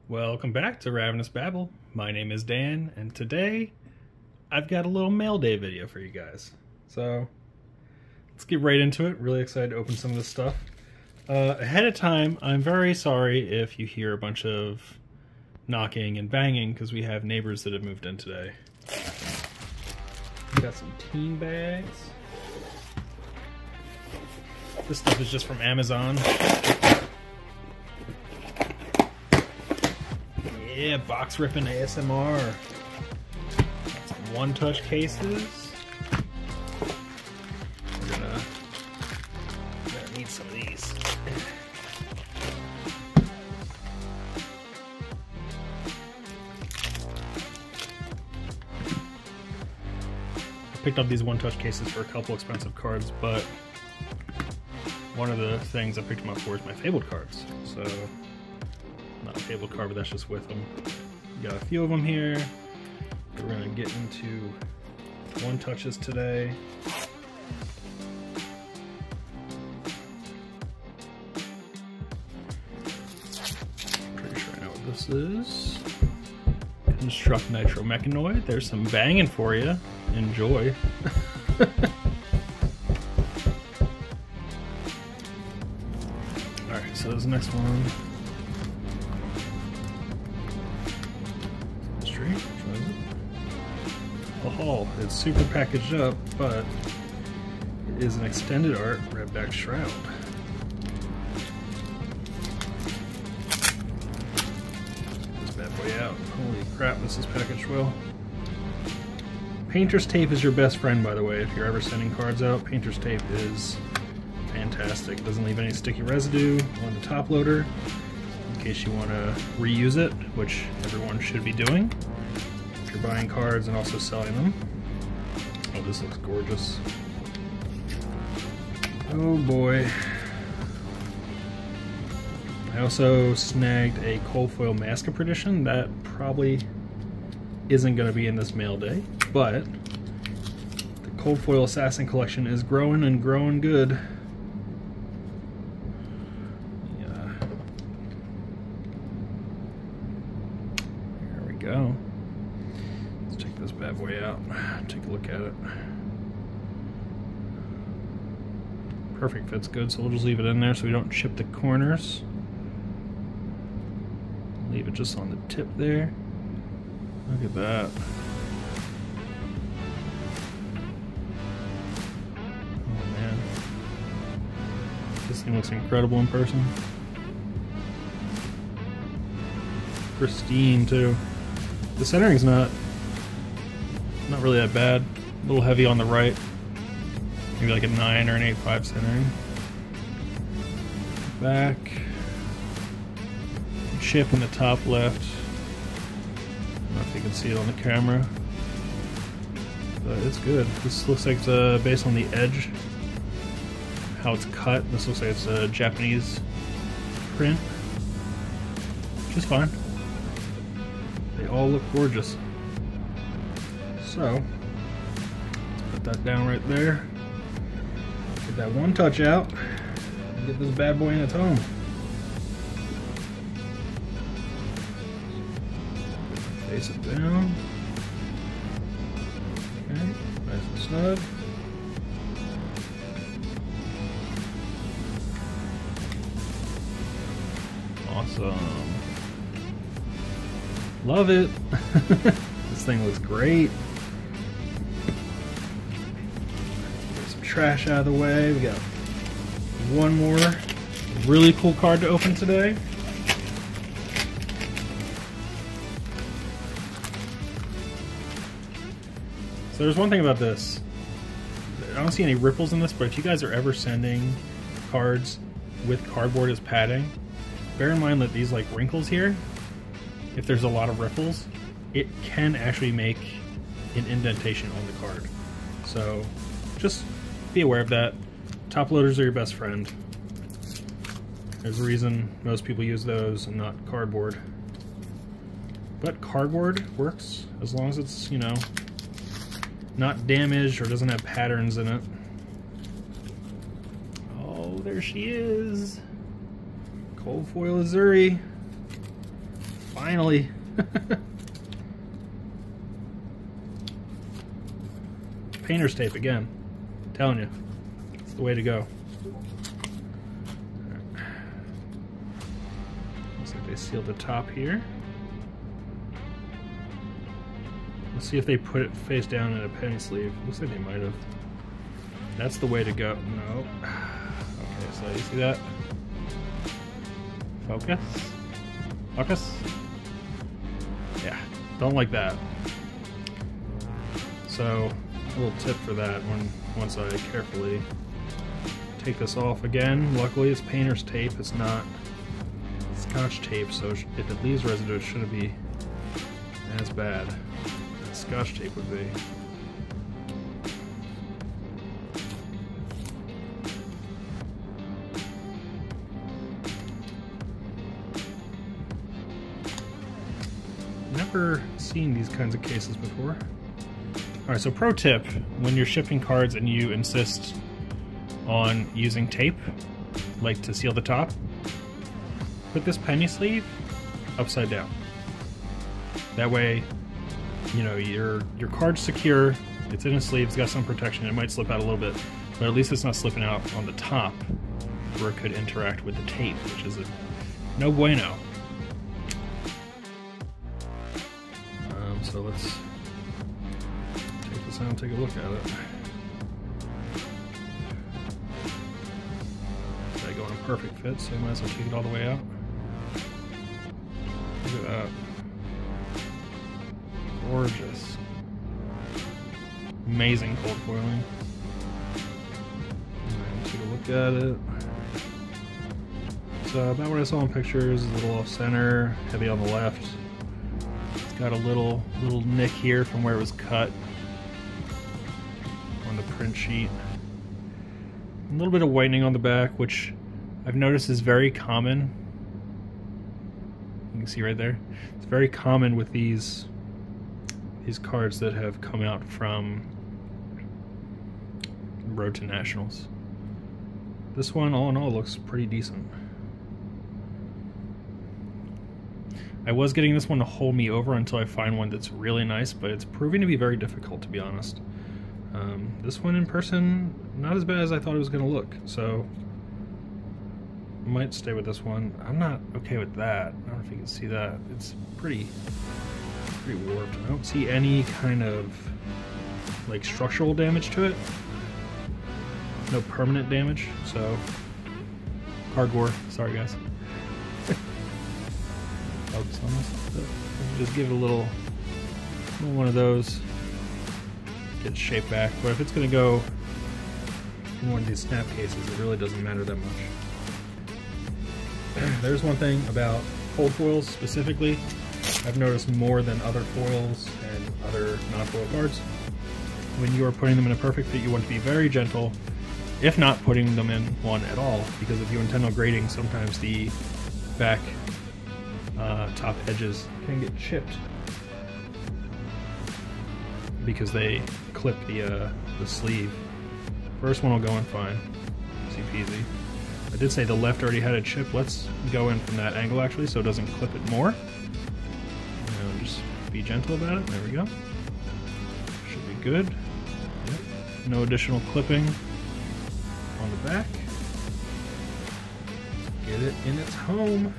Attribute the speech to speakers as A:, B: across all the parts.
A: Welcome back to Ravenous Babble. My name is Dan, and today I've got a little mail day video for you guys. So let's get right into it. Really excited to open some of this stuff. Ahead of time, I'm very sorry if you hear a bunch of knocking and banging because we have neighbors that have moved in today. We got some teen bags. This stuff is just from Amazon. Yeah, box ripping ASMR. Some one-touch cases. We're gonna need some of these. I picked up these one-touch cases for a couple expensive cards, but one of the things I picked them up for is my Fabled cards. So, not a Fabled card, but that's just with them. Got a few of them here. We're gonna get into one-touches today. Pretty sure I know what this is. Construct Nitro Mechanoid. There's some banging for you. Enjoy. Alright, so this next one. Oh, it's super packaged up, but it is an extended art Redback Shroud. This bad boy out. Holy crap, this is packaged well. Painter's tape is your best friend, by the way. If you're ever sending cards out, Painter's tape is fantastic. It doesn't leave any sticky residue on the top loader in case you want to reuse it, which everyone should be doing. If you're buying cards and also selling them. Oh, this looks gorgeous. Oh boy. I also snagged a cold foil Mask of Perdition. That probably isn't going to be in this mail day, but the cold foil assassin collection is growing and growing good. Yeah. There we go. This bad boy out. Take a look at it. Perfect, fits good, so we'll just leave it in there so we don't chip the corners. Leave it just on the tip there. Look at that. Oh man. This thing looks incredible in person. Pristine too. The centering's not really that bad. A little heavy on the right. Maybe like a 9 or an 8.5 centering. Back. Chip in the top left. I don't know if you can see it on the camera. But it's good. This looks like it's based on the edge. How it's cut. This looks like it's a Japanese print. Which is fine. They all look gorgeous. So, let's put that down right there. Get that one touch out. And get this bad boy in its home. Face it down. Okay, nice and snug. Awesome. Love it. This thing looks great. Trash out of the way. We got one more really cool card to open today. So there's one thing about this. I don't see any ripples in this, but if you guys are ever sending cards with cardboard as padding, bear in mind that these like wrinkles here, if there's a lot of ripples, it can actually make an indentation on the card. So just be aware of that. Top loaders are your best friend. There's a reason most people use those and not cardboard. But cardboard works as long as it's, you know, not damaged or doesn't have patterns in it. Oh, there she is. Cold foil Azuri. Finally. Painter's tape again. I'm telling you, it's the way to go. Right. Looks like they sealed the top here. Let's see if they put it face down in a penny sleeve. Looks like they might have. That's the way to go. No. Okay, so you see that? Focus? Focus? Yeah, don't like that. So, a little tip for that once I carefully take this off again. Luckily it's painter's tape, it's not Scotch tape, so if it leaves residue it shouldn't be as bad as Scotch tape would be. Never seen these kinds of cases before. Alright, so pro tip, when you're shipping cards and you insist on using tape, like to seal the top, put this penny sleeve upside down. That way, you know, your card's secure, it's in a sleeve, it's got some protection, it might slip out a little bit, but at least it's not slipping out on the top where it could interact with the tape, which is a no bueno. So let's take this out and take a look at it. They go in a perfect fit, so I might as well take it all the way out. Look at that. Gorgeous. Amazing cold foiling. Take a look at it. So about what I saw in pictures, a little off center, heavy on the left. Got a little nick here from where it was cut on the print sheet. A little bit of whitening on the back, which I've noticed is very common. You can see right there. It's very common with these cards that have come out from Road to Nationals. This one, all in all, looks pretty decent. I was getting this one to hold me over until I find one that's really nice, but it's proving to be very difficult, to be honest. This one in person, not as bad as I thought it was going to look, so I might stay with this one. I'm not okay with that. I don't know if you can see that. It's pretty warped. I don't see any kind of like structural damage to it. No permanent damage, so cardboard. Sorry, guys. Focus on this. Just give it a little one of those. Get its shape back. But if it's going to go in one of these snap cases, it really doesn't matter that much. There's one thing about cold foils specifically I've noticed more than other foils and other non-foil cards. When you are putting them in a perfect fit, you want to be very gentle, if not putting them in one at all, because if you intend on grading, sometimes the back top edges can get chipped because they clip the sleeve. First one will go in fine, easy peasy. I did say the left already had a chip. Let's go in from that angle actually, so it doesn't clip it more. Just be gentle about it. There we go. Should be good. Yep. No additional clipping on the back. Get it in its home.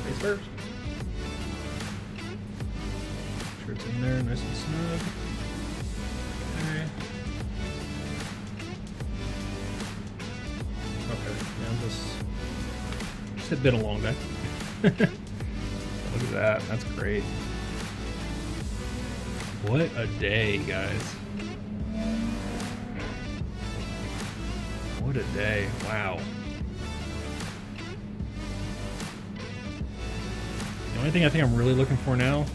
A: Face first. Make sure it's in there, nice and snug. Okay. Okay, yeah, just had been a long day. Look at that, that's great. What a day, guys. What a day, wow. The only thing I think I'm really looking for now,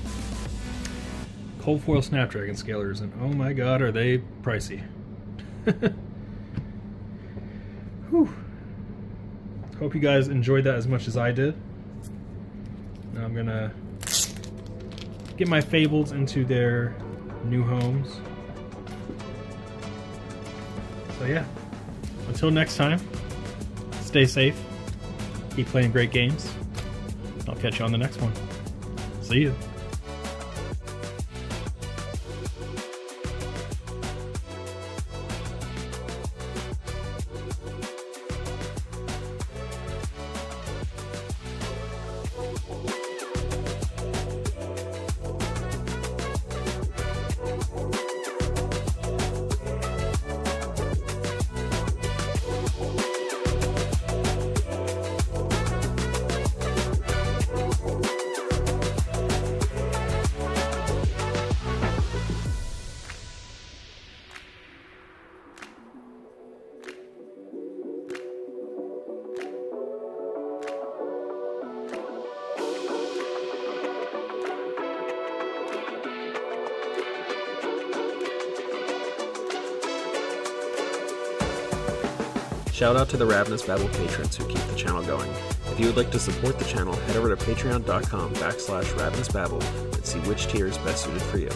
A: cold foil Snapdragon scalers, and oh my god, are they pricey. Whew. Hope you guys enjoyed that as much as I did. Now I'm gonna get my Fables into their new homes. So yeah, until next time, stay safe, Keep playing great games. I'll catch you on the next one. See you.
B: Shout out to the Ravenous Babel patrons who keep the channel going. If you would like to support the channel, head over to patreon.com/RavenousBabel and see which tier is best suited for you.